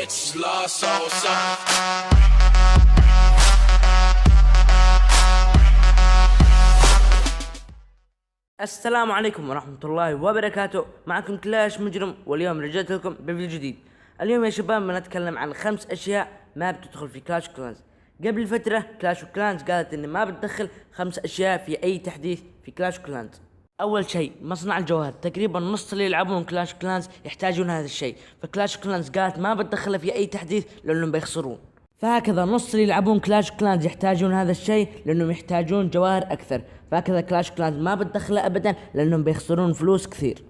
bitches lost all something. السلام عليكم ورحمة الله وبركاته. معكم كلاش مجرم، واليوم رجعت لكم بفيديو جديد. اليوم يا شباب بنتكلم عن 5 أشياء ما بتدخل في كلاش كلانز. قبل فترة كلاش كلانز قالت إن ما بتدخل 5 أشياء في أي تحديث في كلاش كلانز. أول شيء مصنع الجوهر، تقريبا نص اللي يلعبون كلاش كلانز يحتاجون هذا الشيء، فكلاش كلانز قالت ما بتدخله في أي تحديث لأنهم بيخسرون. فهكذا نص اللي يلعبون كلاش كلانز يحتاجون هذا الشيء لأنهم يحتاجون جواهر أكثر، فهكذا كلاش كلانز ما بتدخله أبدا لأنهم بيخسرون فلوس كثير.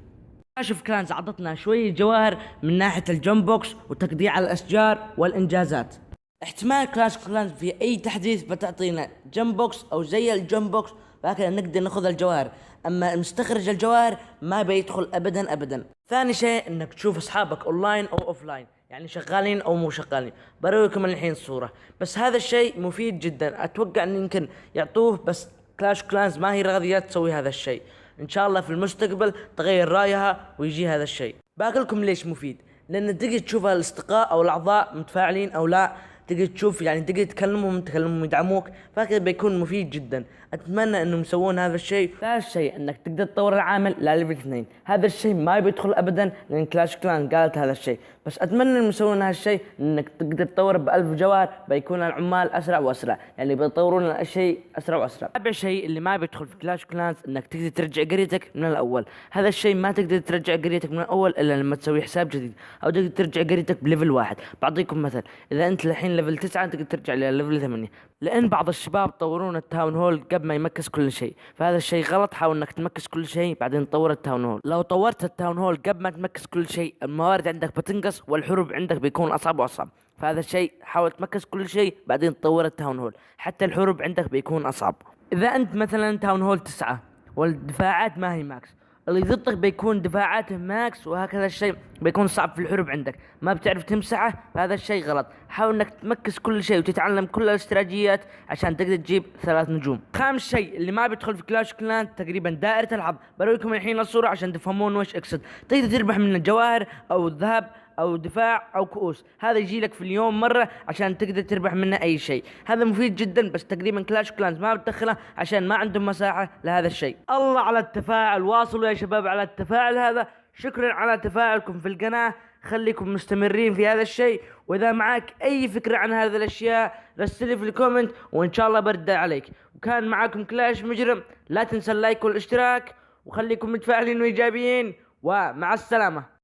كلاش كلانز عطتنا شوية جواهر من ناحية الجم بوكس وتقطيع الأشجار والإنجازات. احتمال كلاش كلانز في أي تحديث بتعطينا جم بوكس أو زي الجم بوكس، فهكذا نقدر ناخذ الجواهر، أما مستخرج الجواهر ما بيدخل أبدا أبدا. ثاني شيء إنك تشوف أصحابك أونلاين أو أوفلاين، يعني شغالين او مو شغالين. برويكم الحين صورة، بس هذا الشيء مفيد جدا. اتوقع ان يمكن يعطوه، بس كلاش كلانز ما هي راضية تسوي هذا الشيء. ان شاء الله في المستقبل تغير رايها ويجي هذا الشيء. باقولكم ليش مفيد، لان تقدر تشوف الاصدقاء او الاعضاء متفاعلين او لا، تقدر تشوف يعني تقدر تكلمهم يدعموك، فهكذا بيكون مفيد جدا. اتمنى انهم يسوون هذا الشيء. ثالث شيء انك تقدر تطور العامل لليفل 2، هذا الشيء ما بيدخل ابدا لان كلاش كلان قالت هذا الشيء، بس اتمنى انهم يسوون هذا الشيء، انك تقدر تطور ب1000 جوهر بيكون العمال اسرع واسرع، يعني بيطورون الشيء اسرع واسرع. رابع شيء اللي ما بيدخل في كلاش كلانز انك تقدر ترجع قريتك من الاول، هذا الشيء ما تقدر ترجع قريتك من الاول الا لما تسوي حساب جديد، او تقدر ترجع قريتك بليفل 1. بعطيكم مثل، اذا انت الحين ليفل 9 تقدر ترجع لليفل 8، لان بعض الشباب يطورون التاون هول قبل ما يمكس كل شيء، فهذا الشيء غلط. حاول انك تمكس كل شيء بعدين تطور التاون هول. لو طورت التاون هول قبل ما تمكس كل شيء الموارد عندك بتنقص والحروب عندك بيكون اصعب واصعب، فهذا الشيء حاول تمكس كل شيء بعدين تطور التاون هول، حتى الحروب عندك بيكون اصعب. اذا انت مثلا تاون هول 9 والدفاعات ما هي ماكس، اللي ضدك بيكون دفاعاته ماكس، وهكذا الشيء بيكون صعب في الحروب عندك، ما بتعرف تمسحه، فهذا الشيء غلط. حاول انك تمكس كل شيء وتتعلم كل الاستراتيجيات عشان تقدر تجيب 3 نجوم. خامس شيء اللي ما بيدخل في كلاش كلان تقريبا دائرة الحظ. برويكم الحين الصورة عشان تفهمون وش اقصد. تقدر تربح من الجواهر او الذهب او دفاع او كؤوس، هذا يجي لك في اليوم مرة عشان تقدر تربح منه اي شيء. هذا مفيد جدا، بس تقريبا كلاش كلانز ما بتدخله عشان ما عندهم مساحة لهذا الشيء. الله على التفاعل، واصلوا يا شباب على التفاعل هذا. شكرا على تفاعلكم في القناة، خليكم مستمرين في هذا الشيء. واذا معك اي فكرة عن هذه الاشياء رسلي في الكومنت وان شاء الله برد عليك. وكان معكم كلاش مجرم، لا تنسى اللايك والاشتراك، وخليكم متفاعلين وايجابيين، ومع السلامة.